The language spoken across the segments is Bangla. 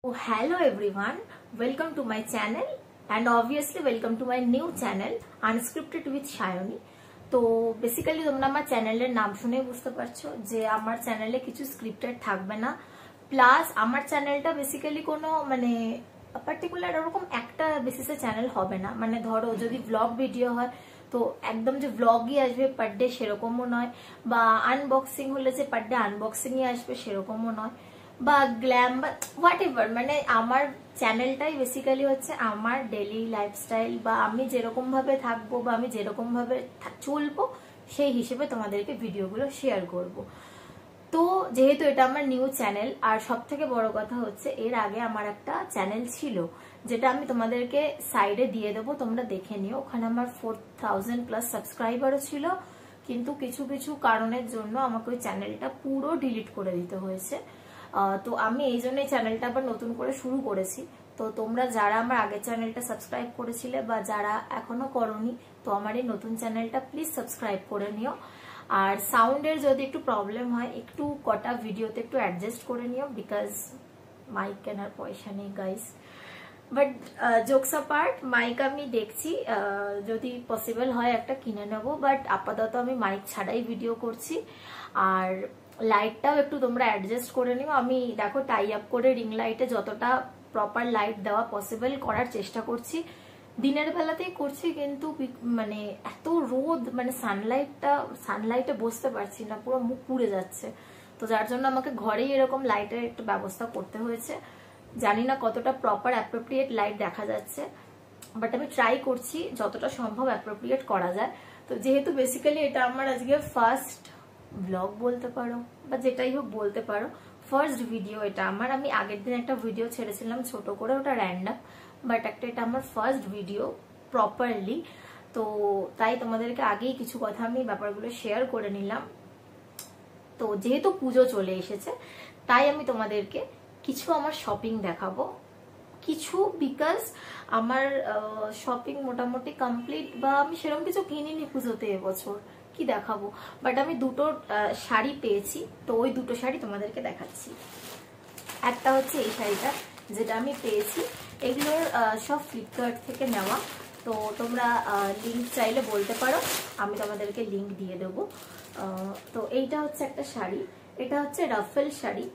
Oh, hello everyone, welcome to my channel and obviously welcome to my new channel Unscripted with Shayoni. তো বেসিক্যালি তোমরা আমার চ্যানেলের নাম শুনে বুঝতে পারছো যে আমার চ্যানেলে কিছু স্ক্রিপ্টেড থাকবে না, প্লাস আমার চ্যানেলটা বেসিক্যালি কোনো মানে পার্টিকুলার ওরকম একটা বেসিসে চ্যানেল হবে না। মানে ধরো যদি ব্লগ ভিডিও হয় তো একদম যে ব্লগই আসবে পার ডে সেরকমও নয়, বা আনবক্সিং হলে যে পার ডে আনবক্সিংই আসবে সেরকমও নয়, বা গ্ল্যাম বা হোয়াট এভার। মানে আমার চ্যানেলটাই বেসিক্যালি হচ্ছে আমার ডেইলি লাইফস্টাইল, বা আমি যেরকম ভাবে থাকবো বা আমি যেরকম ভাবে চলবো সেই হিসেবে তোমাদেরকে ভিডিওগুলো শেয়ার করব। তো যেহেতু এটা আমার নিউ চ্যানেল, আর সব থেকে বড় কথা হচ্ছে এর আগে আমার একটা চ্যানেল ছিল যেটা আমি তোমাদেরকে সাইডে দিয়ে দেবো, তোমরা দেখে নিও। ওখানে আমার 4000+ সাবস্ক্রাইবারও ছিল, কিন্তু কিছু কিছু কারণের জন্য আমাকে ওই চ্যানেলটা পুরো ডিলিট করে দিতে হয়েছে। তো আমি এই জন্য চ্যানেলটা আবার নতুন করে শুরু করেছি। তো তোমরা যারা আমার আগের চ্যানেলটা সাবস্ক্রাইব করেছিলে বা যারা এখনো করোনি, তো আমার এই নতুন চ্যানেলটা প্লিজ সাবস্ক্রাইব করে নিও। আর সাউন্ডের যদি একটু প্রবলেম হয় একটু কটা ভিডিওতে একটু অ্যাডজাস্ট করে নিও, বিকজ মাইক কেনার পয়সা নেই guys. But jokes apart, mike আমি দেখছি যদি পসিবল হয় একটা কিনে নেবো, বাট আপাতত আমি মাইক ছাড়াই ভিডিও করছি। আর লাইটটাও একটু তোমরা অ্যাডজাস্ট করে নিও। আমি দেখো টাই আপ করে রিং লাইটে যতটা প্রপার লাইট দেওয়া পসিবল করার চেষ্টা করছি, দিনের বেলাতেই করছি, কিন্তু মানে এত রোদ, মানে সানলাইটে বসতে পারছি না, পুরো মুখ পুড়ে যাচ্ছে। তো যার জন্য আমাকে ঘরেই এরকম লাইটের একটু ব্যবস্থা করতে হয়েছে। জানি না কতটা প্রপার অ্যাপ্রোপ্রিয়েট লাইট দেখা যাচ্ছে, বাট আমি ট্রাই করছি যতটা সম্ভব অ্যাপ্রোপ্রিয়েট করা যায়। তো যেহেতু বেসিক্যালি এটা আমার আজকে ফার্স্ট ব্লগ বলতে পারো, বা যেটাই হোক বলতে পারো, ফার্স্ট ভিডিও এটা আমার। আমি আগের দিন একটা ভিডিও ছেড়েছিলাম ছোট করে, ওটা র্যান্ডম, বাট এটা আমার ফার্স্ট ভিডিও প্রপারলি। তো তাই তোমাদেরকে আগেই কিছু কথা আমি ব্যাপারগুলো শেয়ার করে নিলাম। তো যেহেতু পুজো চলে এসেছে, তাই আমি তোমাদেরকে কিছু আমার শপিং দেখাবো কিছু, বিকজ আমার শপিং মোটামুটি কমপ্লিট, বা আমি সেরকম কিছু কিনিনি পুজোতে এবছর, কি দেখাবো। বাট আমি দুটো শাড়ি পেয়েছি, তো ওই দুটো শাড়ি তোমাদেরকে দেখাচ্ছি। একটা হচ্ছে এই শাড়িটা যেটা আমি পেয়েছি, এগুলোর সব ফ্লিপকার্ট থেকে নেওয়া। তো তোমরা লিঙ্ক চাইলে বলতে পারো, আমি তোমাদেরকে লিঙ্ক দিয়ে দেবো। তো এইটা হচ্ছে একটা শাড়ি, এটা হচ্ছে রাফেল শাড়ি।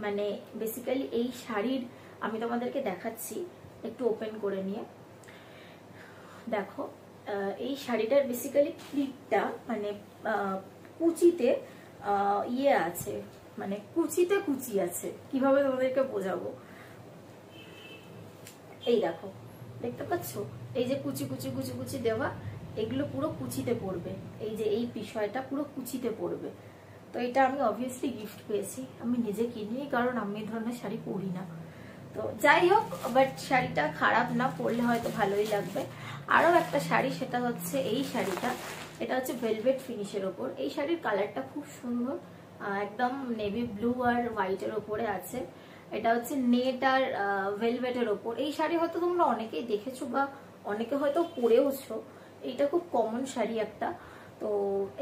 মানে বেসিক্যালি এই শাড়ির আমি তোমাদেরকে দেখাচ্ছি একটু ওপেন করে নিয়ে। দেখো এই শাড়িটার বেসিক্যালি প্লিটটা মানে কুচিতে ইয়ে আছে, মানে কুচিতে কুচি আছে, কিভাবে তোমাদেরকে বোঝাবো। এই দেখো, দেখতে পাচ্ছ এই যে কুচি কুচি কুচি কুচি দেওয়া, এগুলো পুরো কুচিতে পড়বে। এই যে এই বিষয়টা পুরো কুচিতে পড়বে। তো এটা আমি অবভিয়াসলি গিফট পেয়েছি, আমি নিজে কিনিনি, কারণ আমি এই ধরনের শাড়ি পরি না। তো যাই হোক, বাট শাড়িটা খারাপ না, পরলে হয়তো ভালোই লাগবে। আরো একটা শাড়ি, সেটা হচ্ছে এই শাড়িটা, এটা হচ্ছে ভেলভেট ফিনিশের ওপর। এই শাড়ির কালারটা খুব সুন্দর, একদম নেভি ব্লু আর হোয়াইটের ওপরে আছে। এটা হচ্ছে নেট আর ভেলভেটের ওপর। এই শাড়ি হয়তো তোমরা অনেকেই দেখেছো বা অনেকে হয়তো পরেওছো, এইটা খুব কমন শাড়ি একটা। তো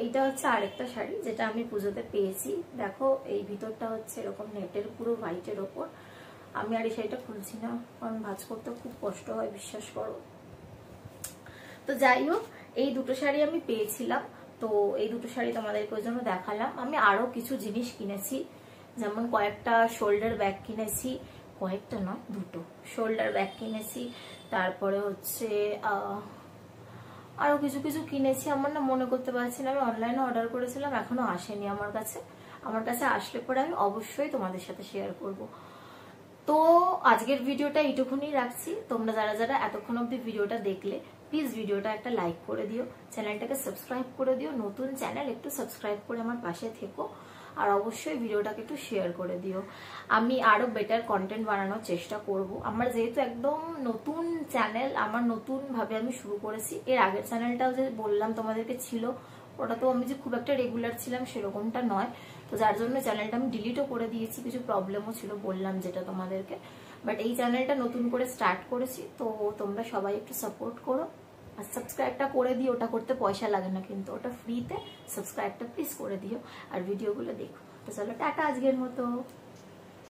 এইটা হচ্ছে আরেকটা শাড়ি যেটা আমি পুজোতে পেয়েছি। দেখো এই ভিতরটা হচ্ছে এরকম নেটের পুরো হোয়াইটের ওপর। আমি আর এই শাড়িটা খুলছি না, কারণ ভাঁজ করতে খুব কষ্ট হয়, বিশ্বাস করো। তো যাই হোক, এই দুটো শাড়ি আমি পেয়েছিলাম, তো এই দুটো শাড়ি তোমাদেরকে ওই জন্য দেখালাম। আমি আরো কিছু জিনিস কিনেছি, যেমন কয়েকটা শোল্ডার ব্যাগ কিনেছি, কয়েকটা নয় দুটো শোল্ডার ব্যাগ কিনেছি। তারপরে হচ্ছে আরো কিছু কিছু কিনেছি, আমার না মনে করতে পারছি না। আমি অনলাইনে অর্ডার করেছিলাম, এখনো আসেনি আমার কাছে। আমার কাছে আসলে পরে আমি অবশ্যই তোমাদের সাথে শেয়ার করব। তো আজকের ভিডিওটা এইটুকুনি রাখছি। তোমরা যারা যারা এতক্ষণ অব্দি ভিডিওটা দেখলে, প্লিজ ভিডিওটা একটা লাইক করে দিও, চ্যানেলটাকে সাবস্ক্রাইব করে দিও। নতুন চ্যানেল, একটু সাবস্ক্রাইব করে আমার পাশে থেকো, আর অবশ্যই ভিডিওটাকে একটু শেয়ার করে দিও। আমি আরো বেটার কন্টেন্ট বানানোর চেষ্টা করব। আমার যেহেতু একদম নতুন চ্যানেল, আমার নতুন ভাবে আমি শুরু করেছি। এর আগের চ্যানেলটাও যে বললাম তোমাদেরকে ছিল, ওটা তো আমি যে খুব একটা রেগুলার ছিলাম সেরকমটা নয়। তো যার জন্য চ্যানেলটা আমি ডিলিটও করে দিয়েছি, কিছু প্রবলেমও ছিল বললাম যেটা তোমাদেরকে। বাট এই চ্যানেলটা নতুন করে স্টার্ট করেছি, তো তোমরা সবাই একটু সাপোর্ট করো। আর সাবস্ক্রাইবটা করে দিও, ওটা করতে পয়সা লাগে না কিন্তু, ওটা ফ্রিতে। সাবস্ক্রাইবটা প্লিজ করে দিও আর ভিডিওগুলো দেখো। তো চলো টাটা আজকের মতো।